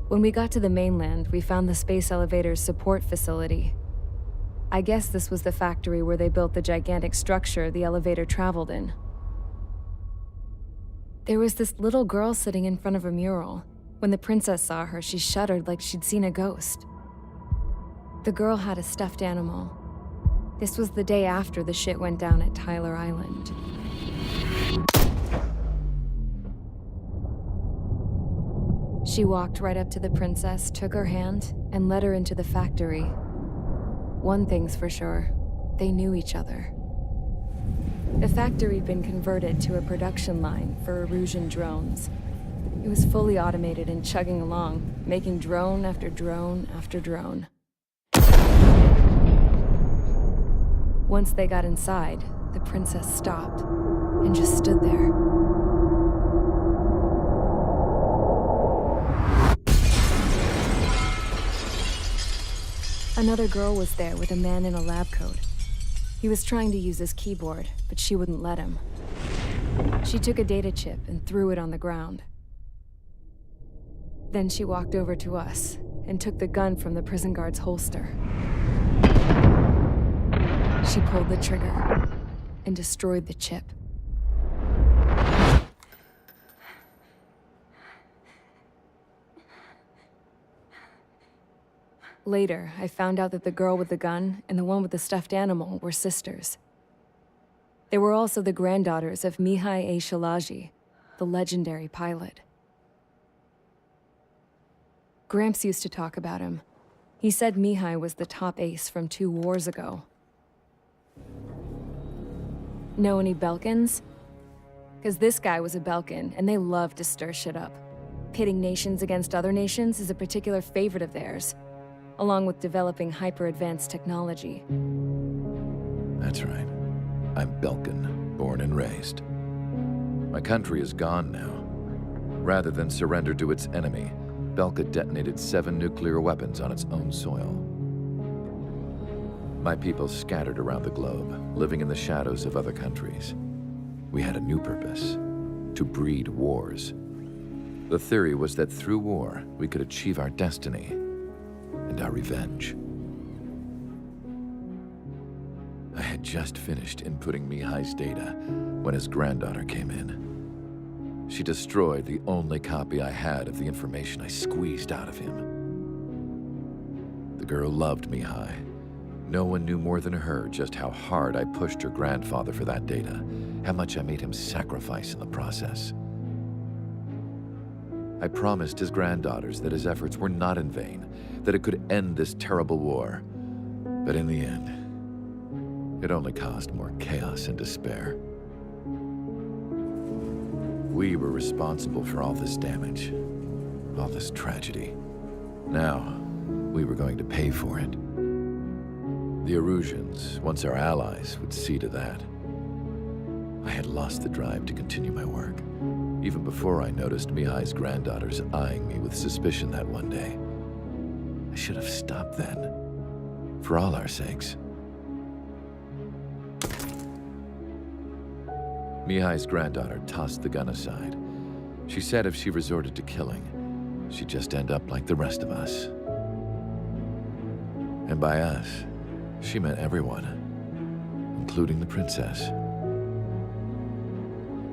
When we got to the mainland, we found the space elevator's support facility. I guess this was the factory where they built the gigantic structure the elevator traveled in. There was this little girl sitting in front of a mural. When the princess saw her, she shuddered like she'd seen a ghost. The girl had a stuffed animal. This was the day after the shit went down at Tyler Island. She walked right up to the princess, took her hand, and led her into the factory. One thing's for sure, they knew each other. The factory had been converted to a production line for Erusian drones. It was fully automated and chugging along, making drone after drone after drone. Once they got inside, the princess stopped and just stood there. Another girl was there with a man in a lab coat. He was trying to use his keyboard, but she wouldn't let him. She took a data chip and threw it on the ground. Then she walked over to us and took the gun from the prison guard's holster. She pulled the trigger and destroyed the chip. Later, I found out that the girl with the gun and the one with the stuffed animal were sisters. They were also the granddaughters of Mihai A. Shalaji, the legendary pilot. Gramps used to talk about him. He said Mihai was the top ace from 2 wars ago. Know any Belkans? Because this guy was a Belkan, and they love to stir shit up. Pitting nations against other nations is a particular favorite of theirs, along with developing hyper-advanced technology. That's right. I'm Belkan, born and raised. My country is gone now. Rather than surrender to its enemy, Belka detonated 7 nuclear weapons on its own soil. My people scattered around the globe, living in the shadows of other countries. We had a new purpose: to breed wars. The theory was that through war, we could achieve our destiny and our revenge. I had just finished inputting Mihai's data when his granddaughter came in. She destroyed the only copy I had of the information I squeezed out of him. The girl loved Mihai. No one knew more than her just how hard I pushed her grandfather for that data, how much I made him sacrifice in the process. I promised his granddaughters that his efforts were not in vain, that it could end this terrible war. But in the end, it only caused more chaos and despair. We were responsible for all this damage, all this tragedy. Now, we were going to pay for it. The Erusians, once our allies, would see to that. I had lost the drive to continue my work, even before I noticed Mihai's granddaughters eyeing me with suspicion that one day. I should have stopped then, for all our sakes. Mihai's granddaughter tossed the gun aside. She said if she resorted to killing, she'd just end up like the rest of us. And by us, she meant everyone, including the princess.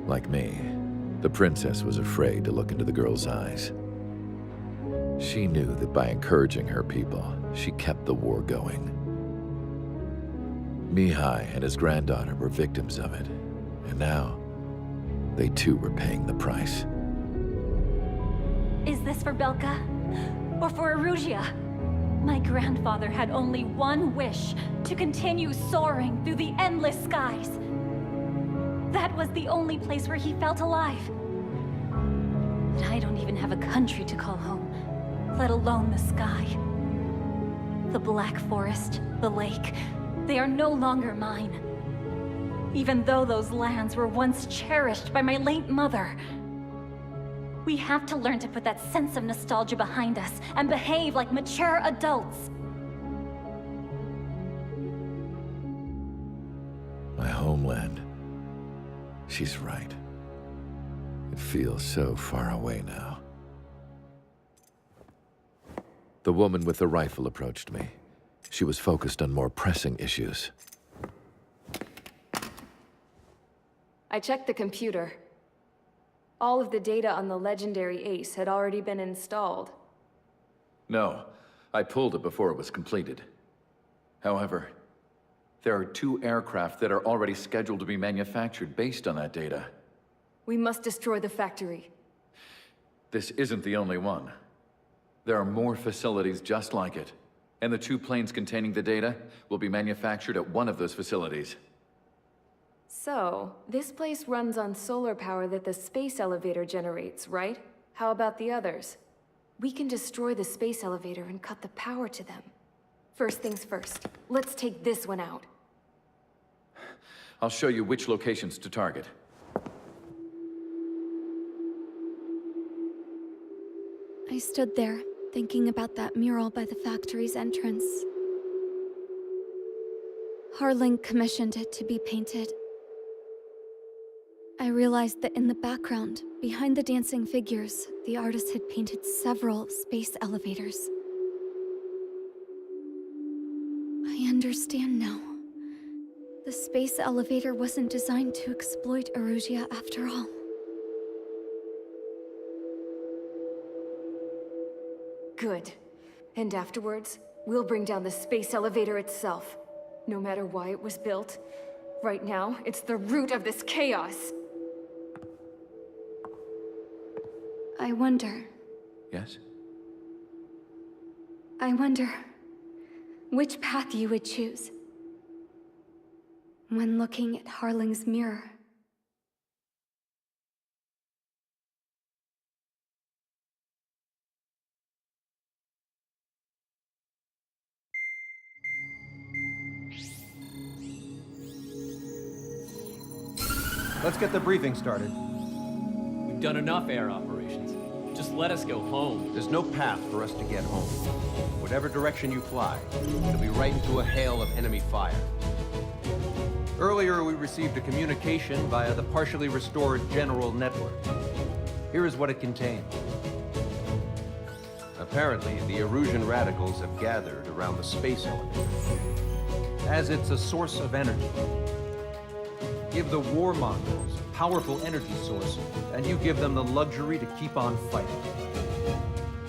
Like me, the princess was afraid to look into the girl's eyes. She knew that by encouraging her people, she kept the war going. Mihai and his granddaughter were victims of it, and now, they too were paying the price. Is this for Belka? Or for Erusia? My grandfather had only one wish: to continue soaring through the endless skies. That was the only place where he felt alive. But I don't even have a country to call home, let alone the sky. The Black Forest, the lake, they are no longer mine. Even though those lands were once cherished by my late mother. We have to learn to put that sense of nostalgia behind us and behave like mature adults. My homeland. She's right. It feels so far away now. The woman with the rifle approached me. She was focused on more pressing issues. I checked the computer. All of the data on the legendary Ace had already been installed. No, I pulled it before it was completed. However, there are 2 aircraft that are already scheduled to be manufactured based on that data. We must destroy the factory. This isn't the only one. There are more facilities just like it, and the 2 planes containing the data will be manufactured at one of those facilities. So, this place runs on solar power that the space elevator generates, right? How about the others? We can destroy the space elevator and cut the power to them. First things first, let's take this one out. I'll show you which locations to target. I stood there, thinking about that mural by the factory's entrance. Harling commissioned it to be painted. I realized that in the background, behind the dancing figures, the artist had painted several space elevators. I understand now. The space elevator wasn't designed to exploit Erusia after all. Good. And afterwards, we'll bring down the space elevator itself. No matter why it was built, right now, it's the root of this chaos. I wonder Yes? which path you would choose when looking at Harling's mirror. Let's get the briefing started. We've done enough air operations. Just let us go home. There's no path for us to get home. Whatever direction you fly, it'll be right into a hail of enemy fire. Earlier, we received a communication via the partially restored General Network. Here is what it contained. Apparently, the Erusian radicals have gathered around the space elevator, as it's a source of energy. Give the warmongers a powerful energy source, and you give them the luxury to keep on fighting.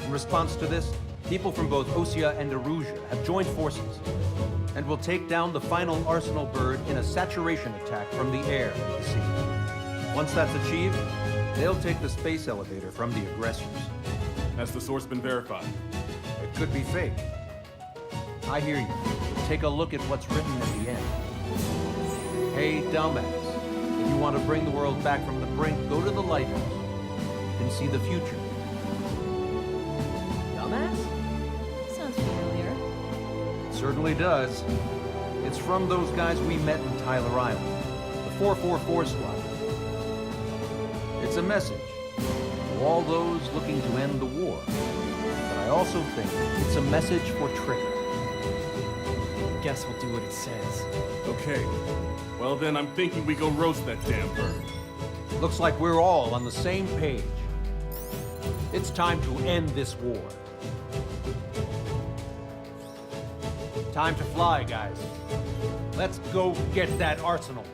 In response to this, people from both Osea and Erusia have joined forces, and will take down the final Arsenal bird in a saturation attack from the air to the sea. Once that's achieved, they'll take the space elevator from the aggressors. Has the source been verified? It could be fake. I hear you. Take a look at what's written at the end. Hey, dumbass. If you want to bring the world back from the brink, go to the Lighthouse. You can see the future. Dumbass? Sounds familiar. It certainly does. It's from those guys we met in Tyler Island, the 444 squad. It's a message to all those looking to end the war. But I also think it's a message for Trigger. Guess we'll do what it says. Okay. Well then, I'm thinking we go roast that damn bird. Looks like we're all on the same page. It's time to end this war. Time to fly, guys. Let's go get that Arsenal bird.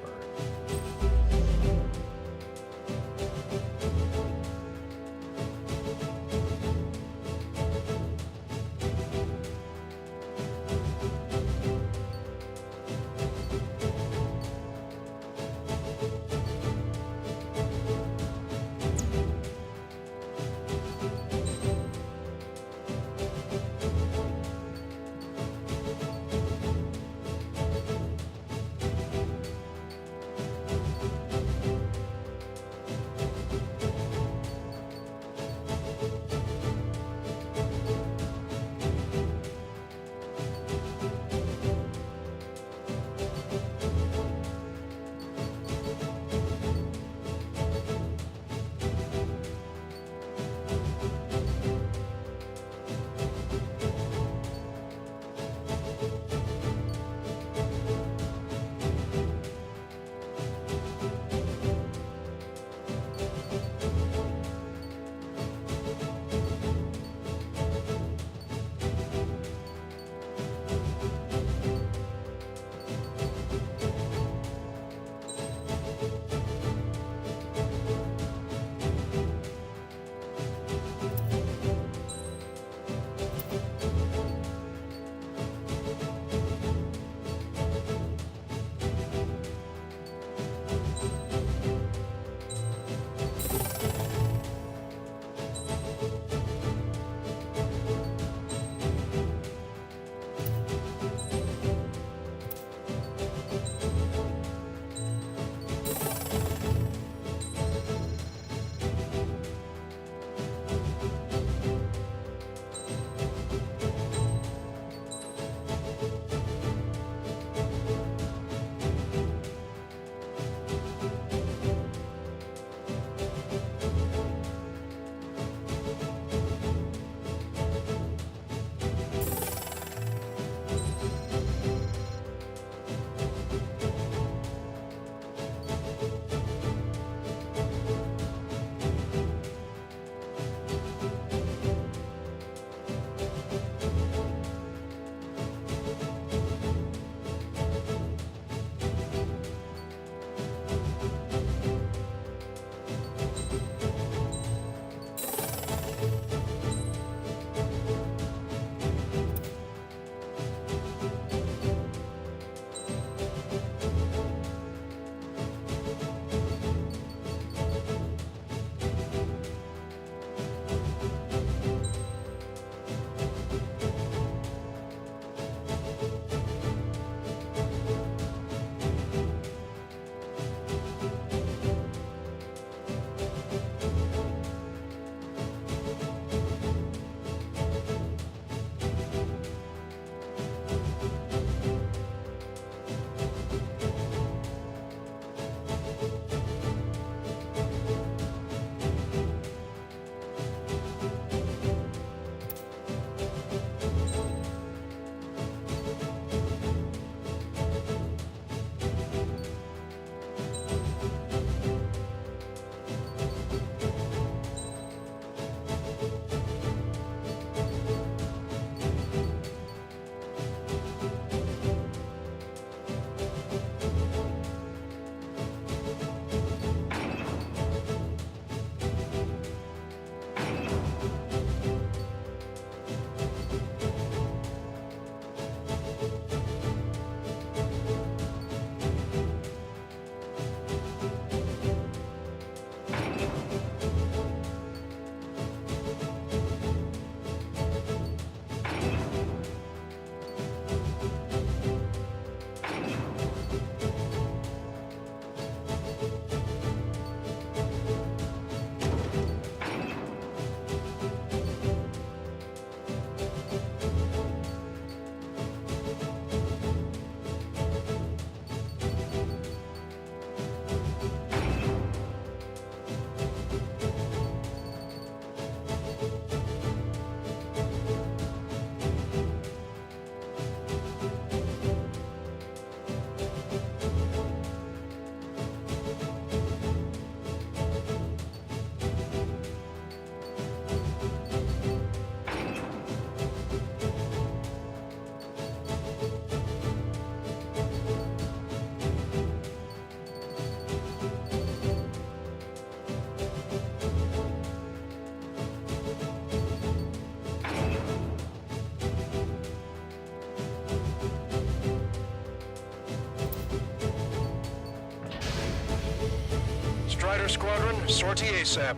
Strider Squadron, sortie ASAP.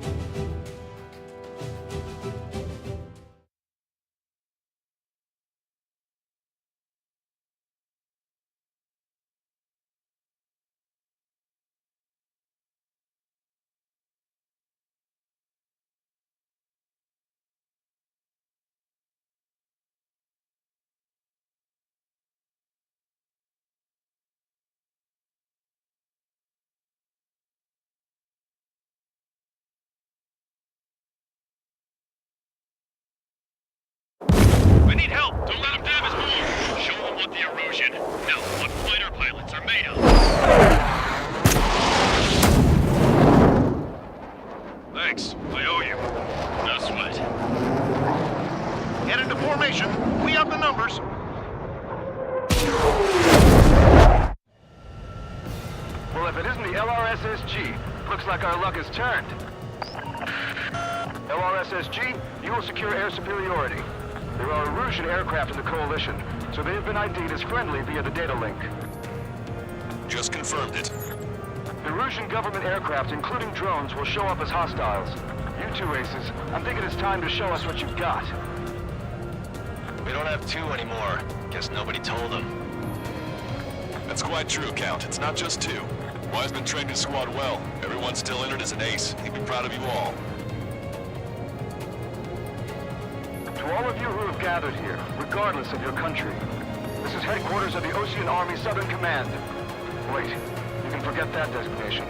I need help! Don't let him dam his bore! Show them what the erosion, no, what fighter pilots are made of! Thanks, I owe you. No sweat. Get into formation. We have the numbers. Well, if it isn't the LRSSG, looks like our luck has turned. LRSSG, you will secure air superiority. There are Erusian aircraft in the Coalition, so they have been ID'd as friendly via the data link. Just confirmed it. Erusian government aircraft, including drones, will show up as hostiles. You two aces, I'm thinking it's time to show us what you've got. We don't have two anymore. Guess nobody told them. That's quite true, Count. It's not just two. Wiseman trained his squad well. Everyone's still entered as an ace. He'd be proud of you all. To all of you who have gathered here, regardless of your country, this is headquarters of the Ocean Army Southern Command. Wait, you can forget that designation.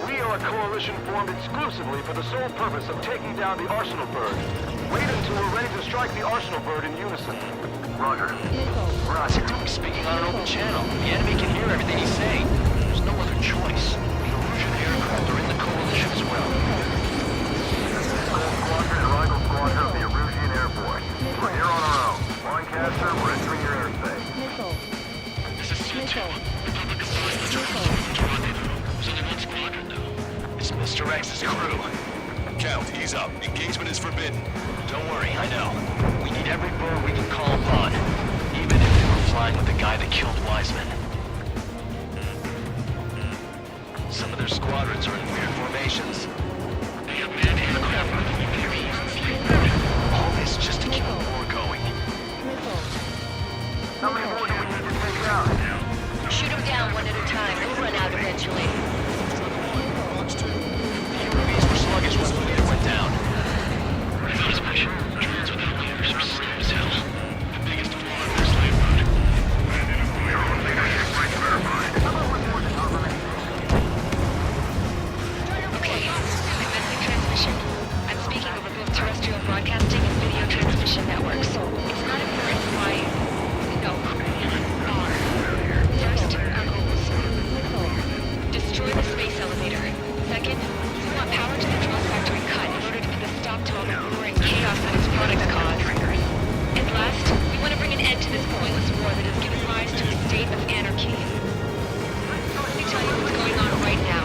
We are a coalition formed exclusively for the sole purpose of taking down the Arsenal Bird. Wait until we're ready to strike the Arsenal Bird in unison. Roger. Roger, we're speaking on an open channel. The enemy can hear everything he's saying. There's no other choice. The Erusian aircraft are in the coalition as well. Squadron and Rival Squadron of the Erusian Air Force. We're here on our own. Lancaster, we're entering your airspace. This is C2. Republic of Rendezvous. There's only one squadron, though. It's Mr. X's crew. Count, ease up. Engagement is forbidden. Don't worry, I know. We need every bird we can call upon. Even if they were flying with the guy that killed Wiseman. Some of their squadrons are in weird formations. They have manned aircraft with all this just to keep the war going. How many more do we need to take out? Shoot them down one at a time. They'll run out eventually. The UAVs were sluggish when the leader went down. Suspicion. Drones without leaders are slow as hell. The biggest flaw in their slave road. Okay, commencing transmission. I'm speaking over both terrestrial broadcasting and video transmission networks. It's not important why... No. First, destroy the space elevator. Second, we want power to the drone factory cut in order to put a stop to all the war and chaos that its products cause. And last, we want to bring an end to this pointless war that has given rise to a state of anarchy. Let me tell you what's going on right now.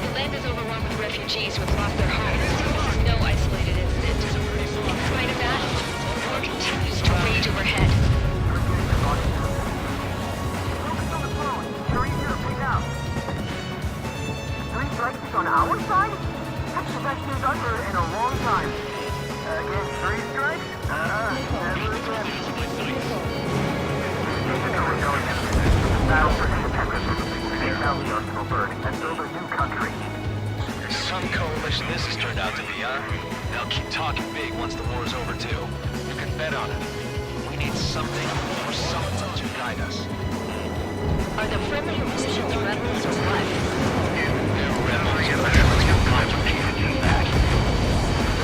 The land is overrun with refugees who have lost their homes. This is no isolated incident. In spite of that, war continues to rage overhead. On our side? That's the best news I've heard in a long time. Again, 3 strikes? Never again. Battle for independence. Take out the Arsenal Bird and build a new country. Some coalition this has turned out to be, huh? They'll keep talking big once the war's over, too. You can bet on it. We need something or someone to guide us. Are the friendly Erusians rebels or what?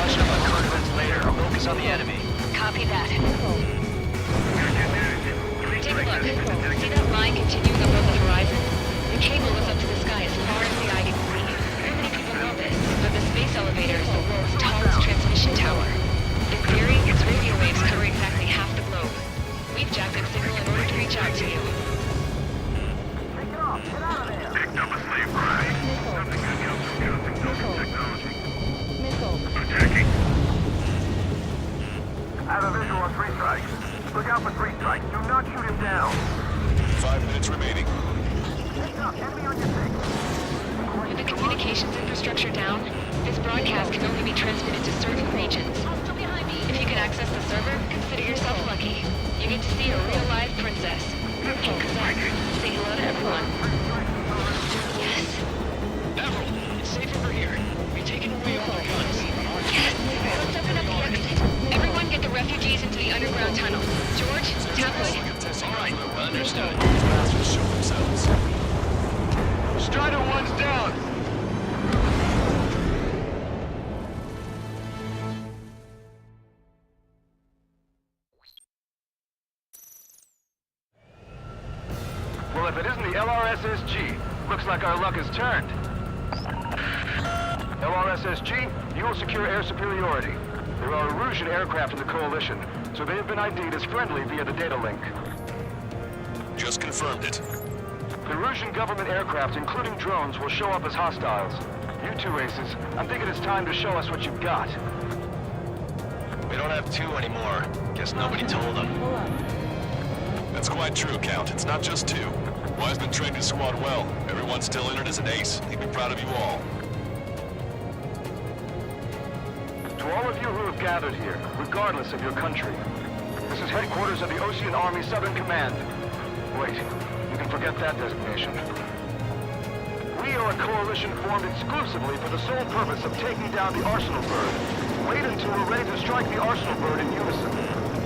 Rush up on confidence later. Focus on the enemy. Copy that. Take a look. See that line continuing above the horizon? The cable goes up to the sky as far as the eye can see. Not many people know this, but the space elevator is the world's tallest transmission tower. In theory, its radio waves cover exactly half the globe. We've jacked its signal in order to reach out to you. Take it off. Get out of there. communications infrastructure down, this broadcast can only be transmitted to certain regions. If you can access the server, consider yourself lucky. You get to see a real live princess. Hey, Cosette, say hello to everyone. Yes. Avril, it's safe over here. We're taking away all the guns. Yes. Let's open up the exit. Everyone get the refugees into the underground tunnel. George, Tabloid. All right, understood. Bastards show themselves. Strider 1's down! Well, if it isn't the LRSSG, looks like our luck has turned. LRSSG, you will secure air superiority. There are Erusian aircraft in the Coalition, so they have been ID'd as friendly via the data link. Just confirmed it. The Erusian government aircraft, including drones, will show up as hostiles. You two aces, I'm thinking it's time to show us what you've got. We don't have two anymore. Guess nobody told them. That's quite true, Count. It's not just two. Wiseman trained his squad well. Everyone's still entered as an ace. He'd be proud of you all. To all of you who have gathered here, regardless of your country, this is headquarters of the Ocean Army Southern Command. Wait, you can forget that designation. We are a coalition formed exclusively for the sole purpose of taking down the Arsenal Bird. Wait until we're ready to strike the Arsenal Bird in unison.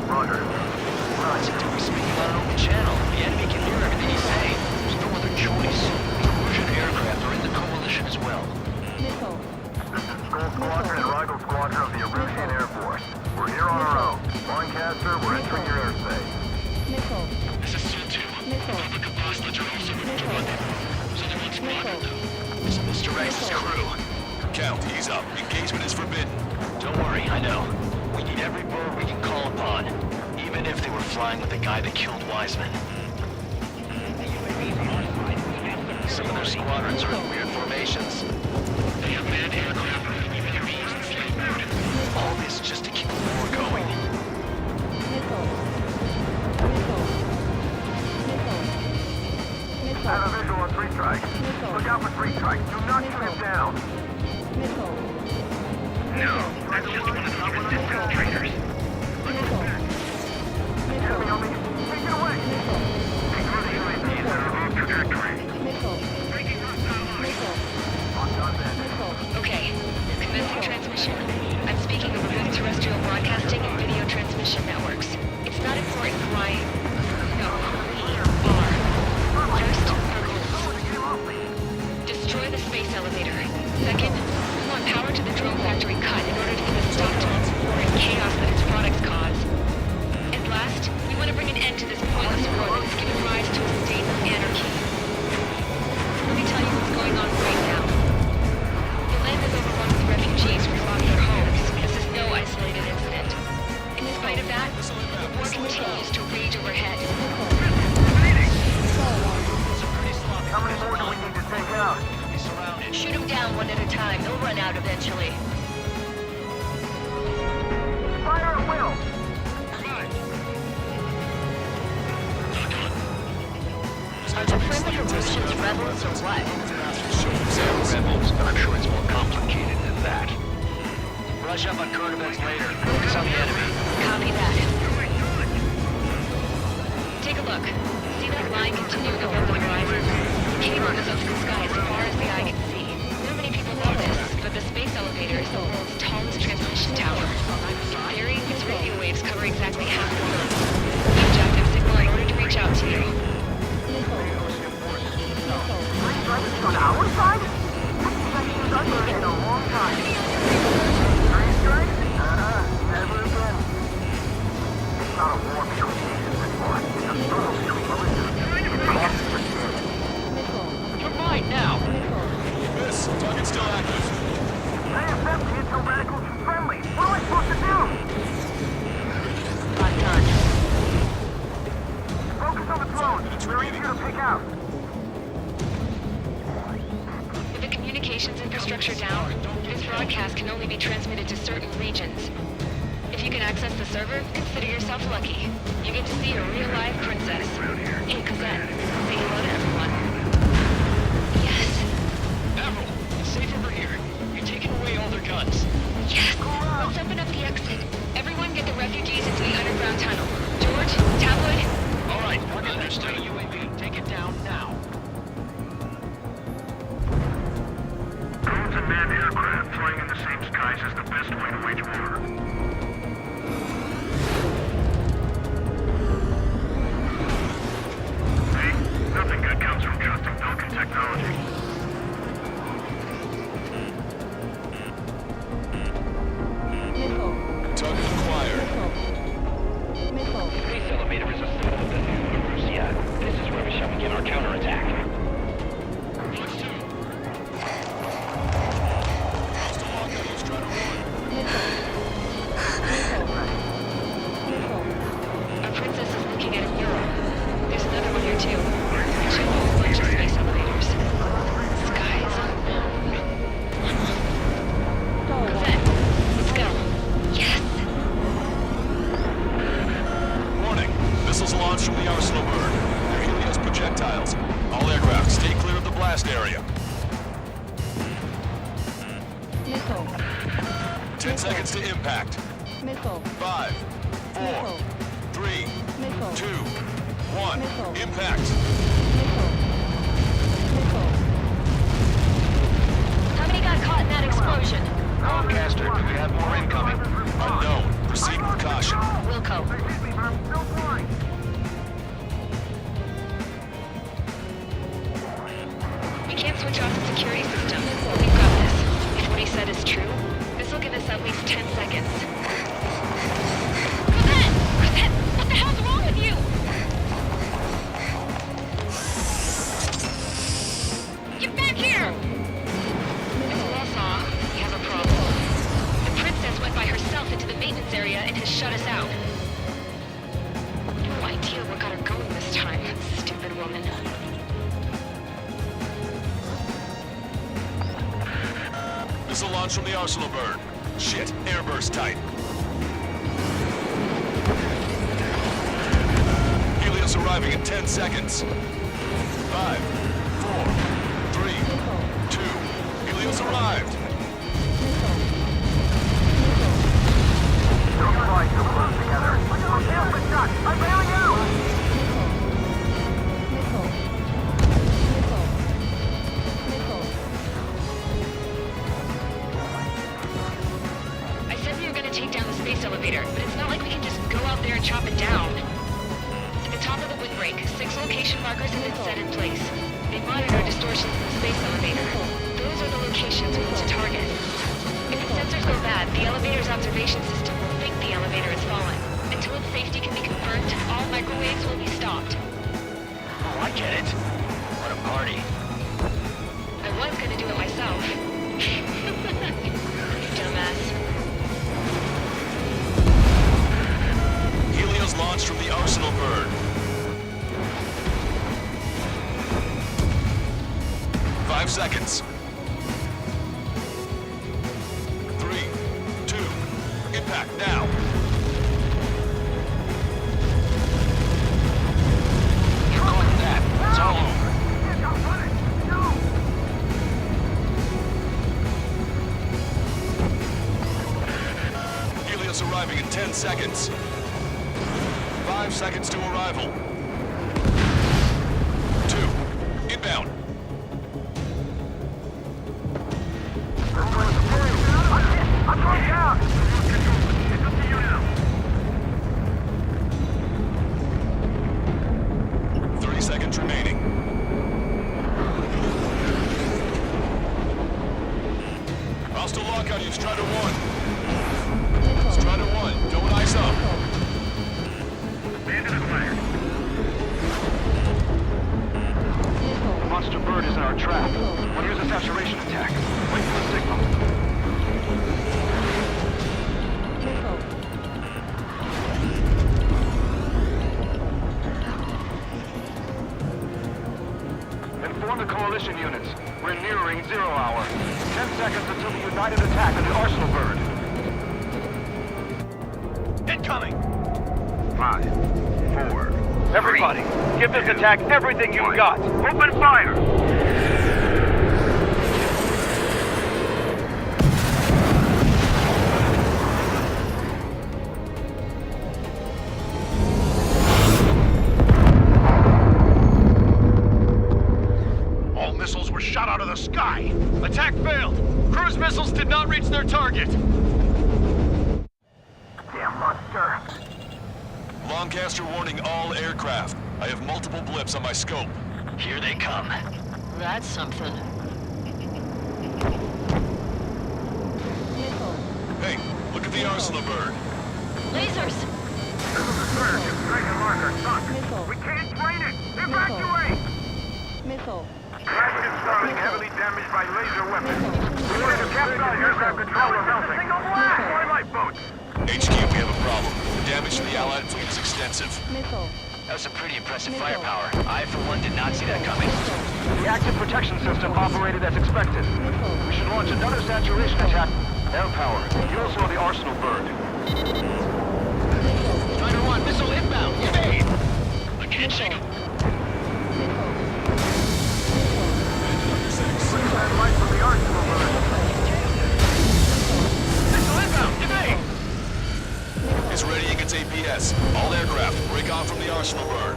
Roger. Roger, we're speaking on an open channel. The enemy can hear everything you say. There's no other choice. The Erusian aircraft are in the coalition as well. This is Skull Squadron and Rigel Squadron of the Erusian Air Force. We're here on our own. Lancaster, we're entering your airspace. This is Su-2. Republic of Boston are also withdrawn. Southern One Squadron, though. This is Mr. Rex's crew. Count, he's up. Engagement is forbidden. Don't worry, I know. We need every bird we can call upon. Even if they were flying with the guy that killed Wiseman. Some of their squadrons are in weird formations. They have manned aircraft and UAVs in flight mode. All this just to keep the war going. I have a visual on 3 strike. Look out for 3 strike. Do not shoot him down. No, that's just one of the resistance traitors. Enemy on me. Take it away. Take through the UAVs that are off trajectory. Okay, commencing transmission. I'm speaking over both terrestrial broadcasting and video transmission networks. It's not important why... No, we are. First, our goals. Destroy the space elevator. Second, we want power to the drone factory cut in order to give a stop to the war and chaos that its products cause. And last, we want to bring an end to this pointless war that has given rise to a state of anarchy. Let me tell you what's going on right now. The land is overrun with refugees who lost their homes. This is no isolated incident. In spite of that, the war continues to rage overhead. How many more do we need to take out? Shoot them down one at a time. They'll run out eventually. Fire at will. Are the friendly Erusians rebels or what? They're rebels, but I'm sure it's more complicated than that. Brush up on current events later. Focus on the enemy. Copy that. Take a look. See that line continuing above the horizon? The cable goes up to the sky as far as the eye can see. Not many people know this, but the space elevator is the world's tallest transmission tower. In theory, its radio waves cover exactly half the Earth. The objective signal in order to reach out to you. On our side? This is in a long time. 3 strikes? Never again. It's not a war between nations anymore. It's a struggle between militias. You're mine now. Miss, target's still active. AFM can't tell radicals from friendly. What am I supposed to do? Hot gun. Focus on the drones. They're easier to pick out. With the communications infrastructure down, this broadcast can only be transmitted to certain regions. If you can access the server, consider yourself lucky. You get to see a real live princess. Hey, Cosette, say hello to everyone. Yes. Avril, it's safe over flying in the same skies is the best way to wage war. See? Nothing good comes from trusting broken technology. Target acquired. The space elevator is a symbol of the new Erusia. This is where we shall begin our counterattack. Our princess is looking at a mural. There's another one here too. Actually, a whole bunch of space elevators. Skies unknown. Cosette, let's go. Yes! Warning. Missiles launched from the arsenal bird. They're Helios projectiles. All aircraft, stay clear of the blast area. 10 seconds to impact. 5, 4, 3, 2, 1. Impact. How many got caught in that explosion? Comcaster, do we have more incoming? Unknown. Proceed with caution. Wilco. We can't switch off the security system. We've got this. If what he said is true, this will give us at least 10 seconds. Cosette! Cosette! What the hell's wrong with you? Get back here! Miss Lawsaw, we have a problem. The princess went by herself into the maintenance area and has shut us out. No idea what got her going this time. Stupid woman. Missile launch from the arsenal bird. Shit, airburst tight. Helios arriving in 10 seconds. 5, 4, 3, 2. Helios arrived. Don't fly too close together. I'm bailing out! I said we were gonna take down the space elevator, but it's not like we can just go out there and chop it down. At the top of the windbreak, 6 location markers have been set in place. They monitor distortions in the space elevator. Those are the locations we need to target. If the sensors go bad, the elevator's observation system will think the elevator is falling. Until its safety can be confirmed, all microwaves will be stopped. Oh, I get it. What a party. I was gonna do it myself. Dumbass. Helios launched from the arsenal bird. 5 seconds. 3, 2. Impact now. You caught that. It's all over. Helios arriving in 10 seconds. 5 seconds to arrival. 2. Inbound. I'm going down! It's up to you now. 30 seconds remaining. Hostile lockout, you Strider 1. Strider 1, don't ice up. Bandit acquired. The monster bird is in our trap. We'll use a saturation attack. Wait for the signal. Inform the coalition units. We're nearing 0 hour. 10 seconds until the united attack of the arsenal bird. Incoming! 5, 4. Everybody, give this attack everything you've got. Open fire! All missiles were shot out of the sky! Attack failed! Cruise missiles did not reach their target! Damn monster! Lancaster warning all aircraft. I have multiple blips on my scope. Here they come. That's something. Hey, look at the arsenal bird. Lasers! This is a surge. Dragon marker sunk. We can't drain it! Evacuate! Dragon is starting heavily damaged by laser weapons. We need to capture aircraft control of melting. Single blast! Twilight boats! HQ, we have a problem. The damage to the Allied fleet is extensive. That was some pretty impressive firepower. I, for one, did not see that coming. The active protection system operated as expected. We should launch another saturation attack. Air power. You also have the arsenal bird. Strider 1, missile inbound! Evade! I can't shake him. Light from the arsenal bird. Missile inbound! Evade! It's readying its APS. All aircraft, break off from the arsenal bird.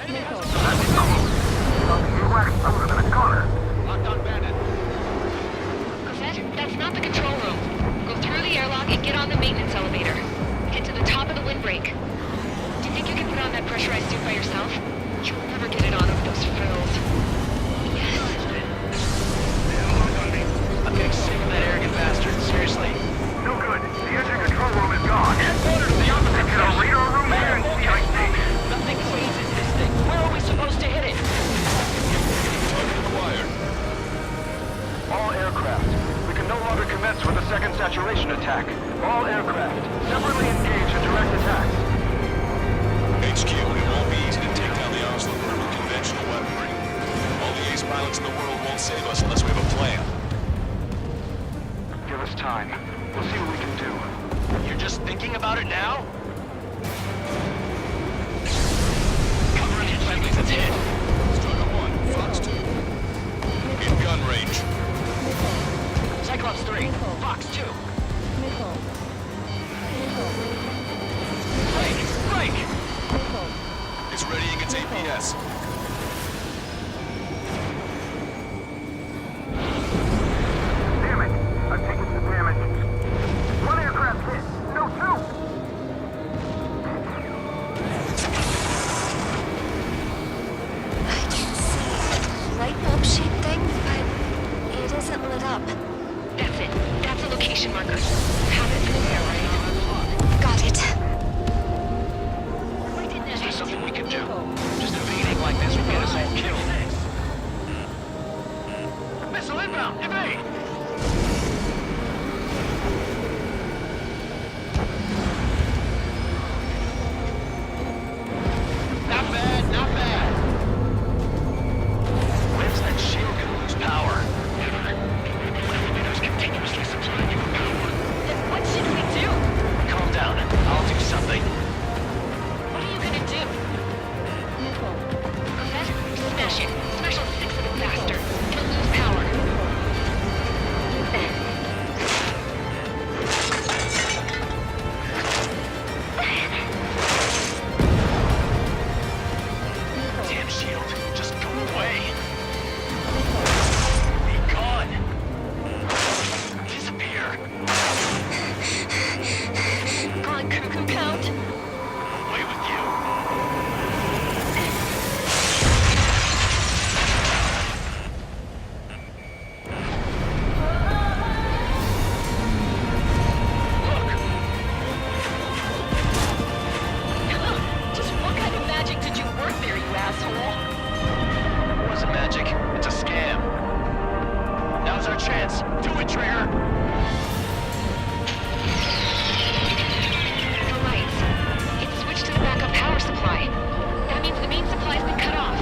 Enemy has a I would have been a goner. locked on bandit. Cosette, that's not the control room. Go through the airlock and get on the maintenance elevator. Get to the top of the windbreak. Do you think you can put on that pressurized suit by yourself? You'll never get it on over those frills. Yes. I'm getting sick of that arrogant bastard. Seriously. No good. The engine control room is gone. Headquarters to the opposite Get a radar room here and CIC. Nothing phases this thing. Where are we supposed to hit it? Target acquired. All aircraft. We can no longer commence with a second saturation attack. All aircraft. Separately engage in direct attacks. HQ, it won't be easy to take down the arsenal bird with conventional weaponry. All the ace pilots in the world won't save us unless we have a plan. Give us time. We'll see what we can do. You're just thinking about it now? Cover any friendlies, it's hit. Strider 1, Fox 2. In gun range. Cyclops 3, Fox 2. Break! It's readying its APS. Damn it! I've taken some damage. One aircraft hit. No, two! I can see light bulb shaped thing, but it isn't lit up. That's it. That's a location marker. Have it through there, right? Got it. Is there something we can do? Just evading like this will get us all killed. Missile inbound! Evade! Not bad, not bad. When's that shield gonna lose power? Never. Elevators continuously supplying you with power. Then what should we do? Calm down. I'll do something. What are you gonna do? Cosette, smash it. Smash all 6 of them faster. It'll lose power. Damn shield. Just go away. Be gone. Disappear. Gone cuckoo count. Away with you. Just what kind of magic did you work there, you asshole? It wasn't magic. It's a scam. Now's our chance. Do it, Trigger. The lights. It's switched to the backup power supply. That means the main supply's been cut off.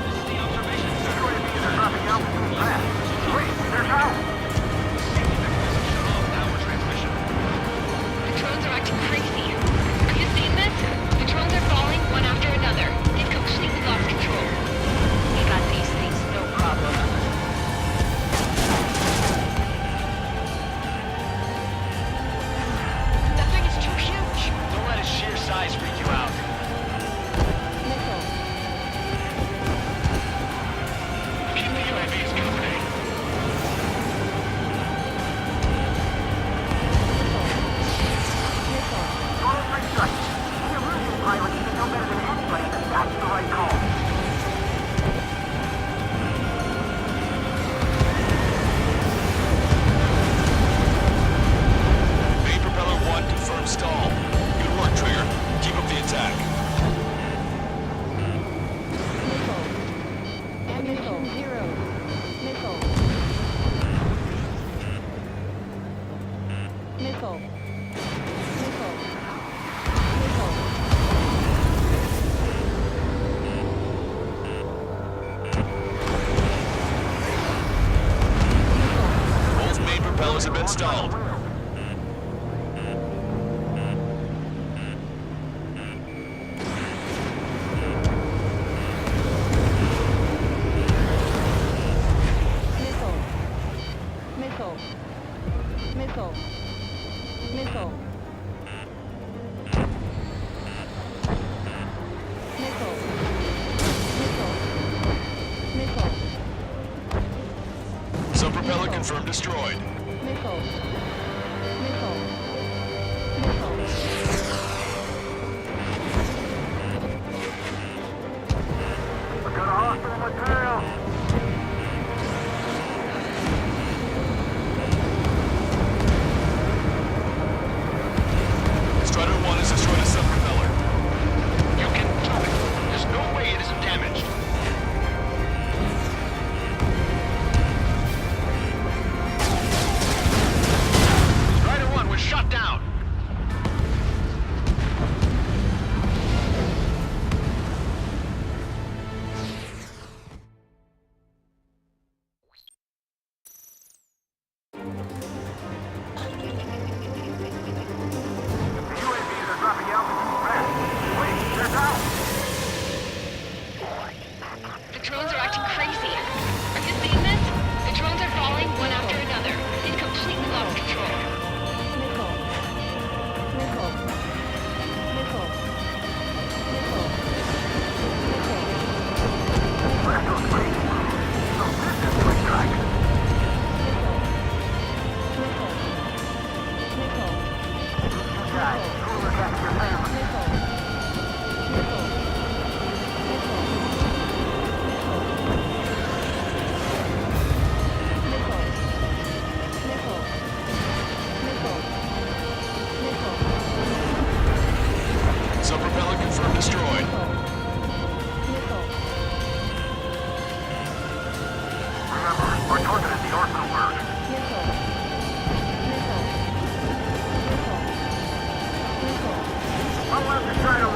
This is the observation center. They're dropping altitude fast. Wait, there's how? Shut off power transmission. The drones are acting crazy. Are you seeing this? The drones are falling one after another. They've completely lost control. We propellers have been stalled. Sub-propeller confirmed destroyed. I've got a hostile in my tail. Strider 1 has destroyed a sub-propeller. You can do it. There's no way it isn't damaged. Strider 1 was shot down. UAVs are dropping altitude fast. Wait, they're down. The drones are acting crazy. Are you seeing this? The drones are falling one after another. They've completely lost control. Where's those planes? So this is twin track. You guys, who look after your family? Sub-propeller confirmed destroyed. Remember, our target is the orbital bird. How long is Strider 1?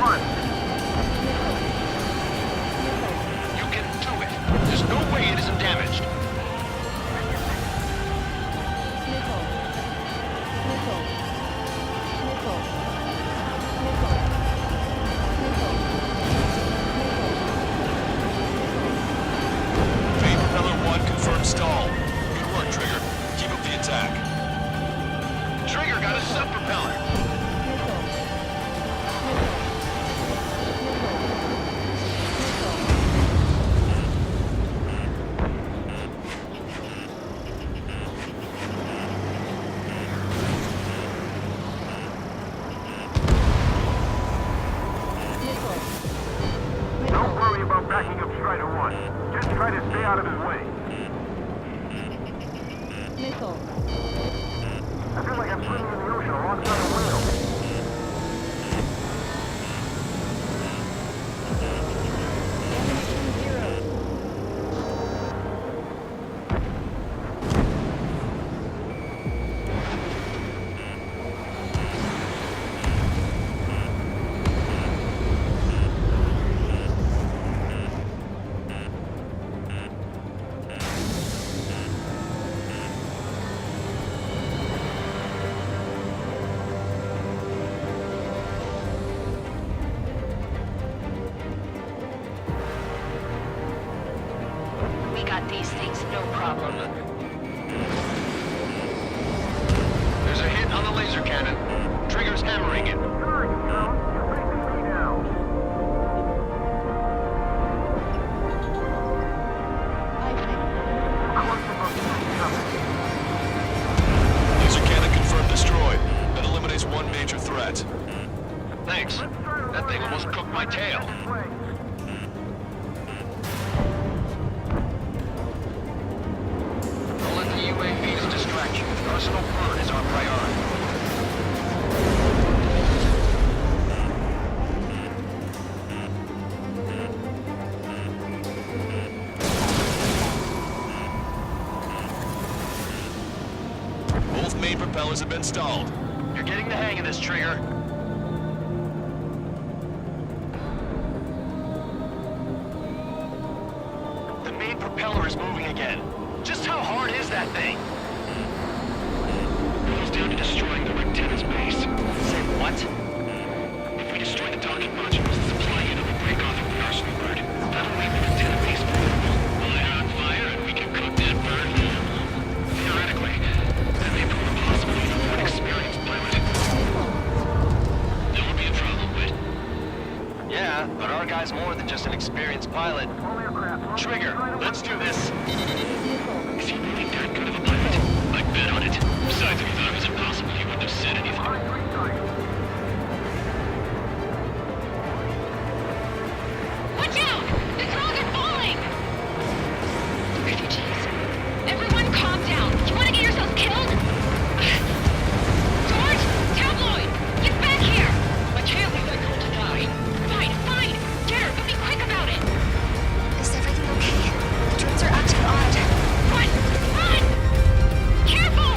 You can do it. There's no way it isn't damaged. Main propeller 1 confirmed stall. Good work, Trigger. Keep up the attack. Trigger got a sub-propeller. Don't worry about backing up Strider 1. Just try to stay out of his way. I feel like I'm swimming in the ocean alongside a whale. We got these things, no problem. There's a hit on the laser cannon. Trigger's hammering it. Sure, you know. You're facing me now. Close enough to see coming. Laser cannon confirmed destroyed. That eliminates one major threat. Thanks. That thing almost cooked my tail. This way. Don't let the UAVs distract you. Personal burn is our priority. Both main propellers have been stalled. You're getting the hang of this, Trigger. The main propeller is moving again. Just how hard is that thing? down to destroying the Lieutenant's base. Say what? If we destroy the docking modules, the supply unit will break off from the arsenal bird. That'll leave the Lieutenant base vulnerable. Light it on fire and we can cook that bird. Theoretically, that may prove impossible even for an experienced pilot. There won't be a problem, Whit. Yeah, but our guy's more than just an experienced pilot. Trigger, let's do this. Is he really that good of a pilot? I'd bet on it. Besides, if he thought it was impossible, he wouldn't have said anything. Watch out! The drones are falling! Refugees. Everyone calm down. You want to get yourselves killed? George! Tabloid! Get back here! I can't leave that girl to die. Fine, fine! Get her, but be quick about it! Is everything okay? The drones are acting odd. Run! Run! Careful!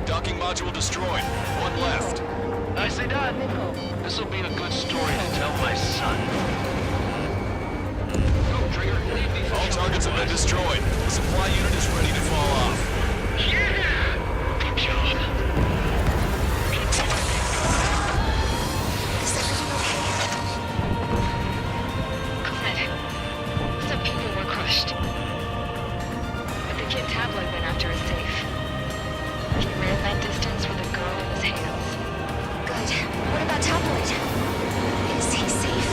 Docking module destroyed. One left. Nicely done. This'll be a good story to tell my son. Go, Trigger. Leave me for All targets have been destroyed. The supply unit is ready to fall off. Yeah! Good job. Is everything okay? Clint, some people were crushed. But the kid Tabloid went after is safe. He ran that distance with a girl in his hands. Good. What about Tabloid? Is he safe?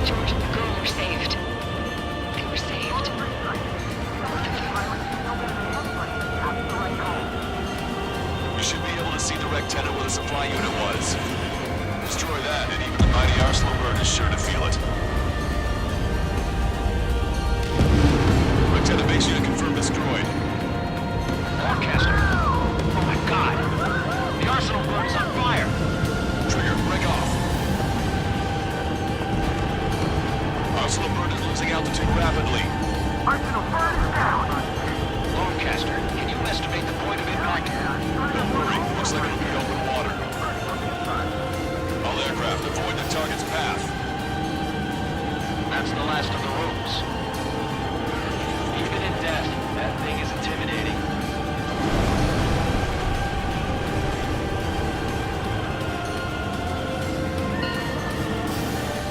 George and the girl were saved. They were saved. Both of them. We should be able to see the Lieutenant where the supply unit was. Destroy that, and even the mighty arsenal bird is sure to feel it. Lieutenant base unit confirmed destroyed. Forecaster. Oh my god. The arsenal bird is on fire. Trigger, break off. Arsenal bird is losing altitude rapidly. Arsenal bird is down. Forecaster, can you estimate the point of impact? Don't worry, looks like it'll be open water. All aircraft, avoid the target's path. That's the last of the rooms. Even in death, that thing is intimidating.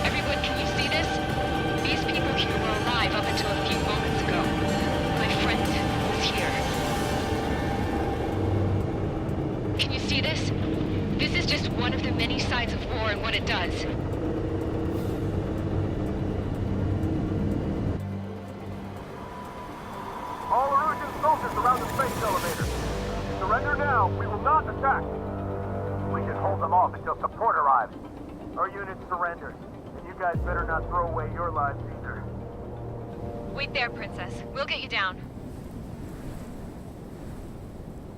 Everyone, can you see this? These people here were alive up until a few moments ago. My friend was here. Can you see this? This is just one of the many sides of war and what it does. All Erusian soldiers around the space elevator. Surrender now. We will not attack. We can hold them off until support arrives. Our unit surrendered. And you guys better not throw away your lives either. Wait there, Princess. We'll get you down.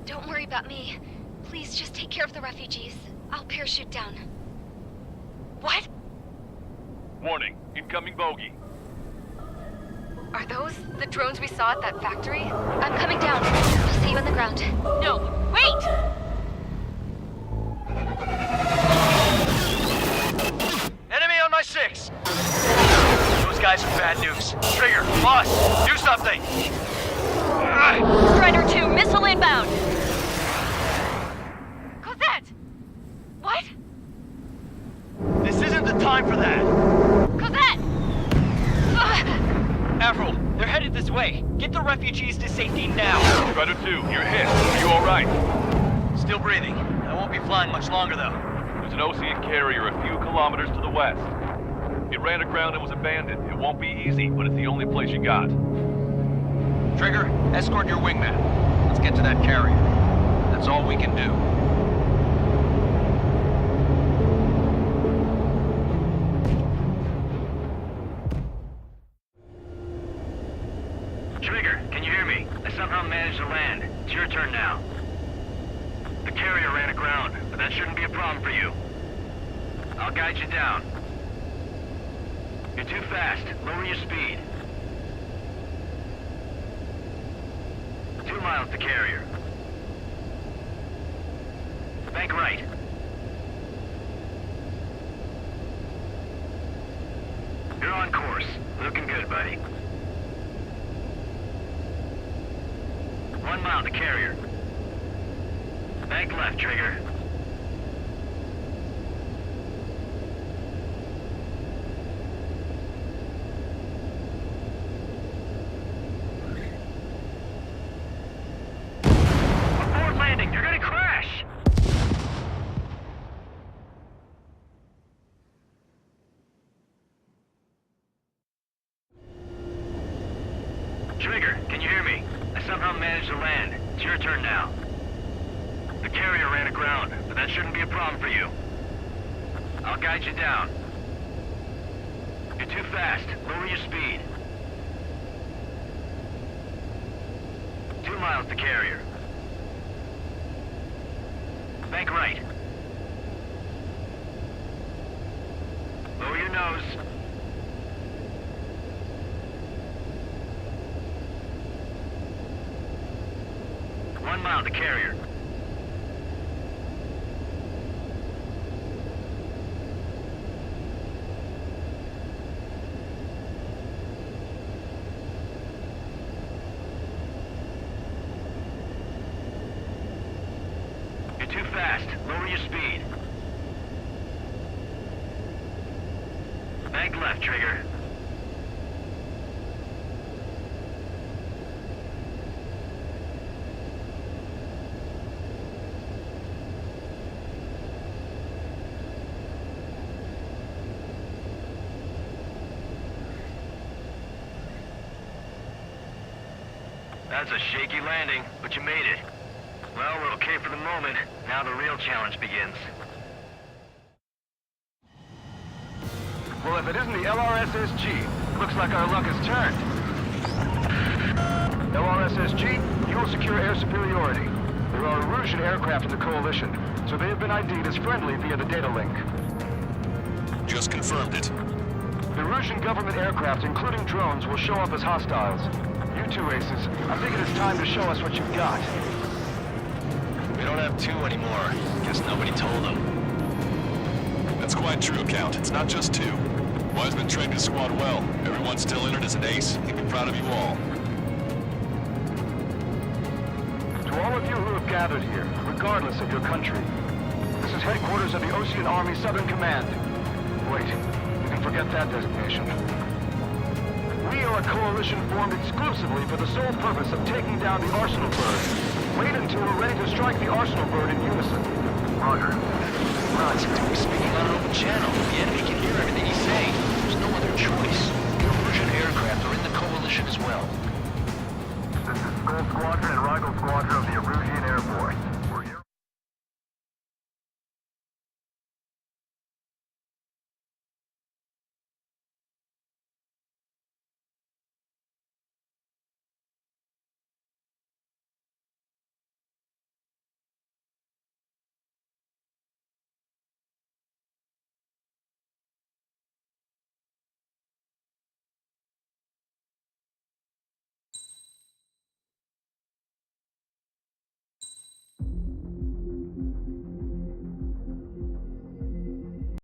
Don't worry about me. Please just take care of the refugees. I'll parachute down. What? Warning, incoming bogey. Are those the drones we saw at that factory? I'm coming down. I'll see you on the ground. No, wait! Enemy on my 6! Those guys are bad news. Trigger, boss, do something! Strider 2, missile inbound! Cosette! What? This isn't the time for that! Cosette! Avril, they're headed this way. Get the refugees to safety now. Strider 2, you're hit. Are you alright? Still breathing. I won't be flying much longer, though. There's an Ocean carrier a few kilometers to the west. It ran aground and was abandoned. It won't be easy, but it's the only place you got. Trigger, escort your wingman. Let's get to that carrier. That's all we can do. Trigger, can you hear me? I somehow managed to land. It's your turn now. The carrier ran aground, but that shouldn't be a problem for you. I'll guide you down. You're too fast. Lower your speed. 2 miles to carrier. Bank right. You're on course. Looking good, buddy. 1 mile to carrier. Bank left, Trigger. Abort landing, you're gonna crash! Trigger, can you hear me? I somehow managed to land. It's your turn now. The carrier ran aground, but that shouldn't be a problem for you. I'll guide you down. You're too fast. Lower your speed. 2 miles to carrier. Bank right. Lower your nose. One mile to carrier. You're too fast. Lower your speed. Bank left, Trigger. That's a shaky landing, but you made it. Well, we're okay for the moment. Now the real challenge begins. Well, if it isn't the LRSSG, looks like our luck has turned. LRSSG, you will secure air superiority. There are Erusian aircraft in the Coalition, so they have been ID'd as friendly via the data link. Just confirmed it. The Erusian government aircraft, including drones, will show up as hostiles. You two aces, I think it is time to show us what you've got. We don't have two anymore. Guess nobody told them. That's quite true, Count. It's not just two. Wiseman trained his squad well. Everyone's still in it as an ace. He'd be proud of you all. To all of you who have gathered here, regardless of your country, this is headquarters of the Ocean Army Southern Command. Wait, you can forget that designation. We are a coalition formed exclusively for the sole purpose of taking down the Arsenal Bird. Wait until we're ready to strike the Arsenal Bird in unison. Roger. Ron's speaking on an open channel. The enemy can hear everything he's saying. There's no other choice. The Erusian aircraft are in the coalition as well. This is Skull Squadron and Rigel Squadron of the Erusian Air Force.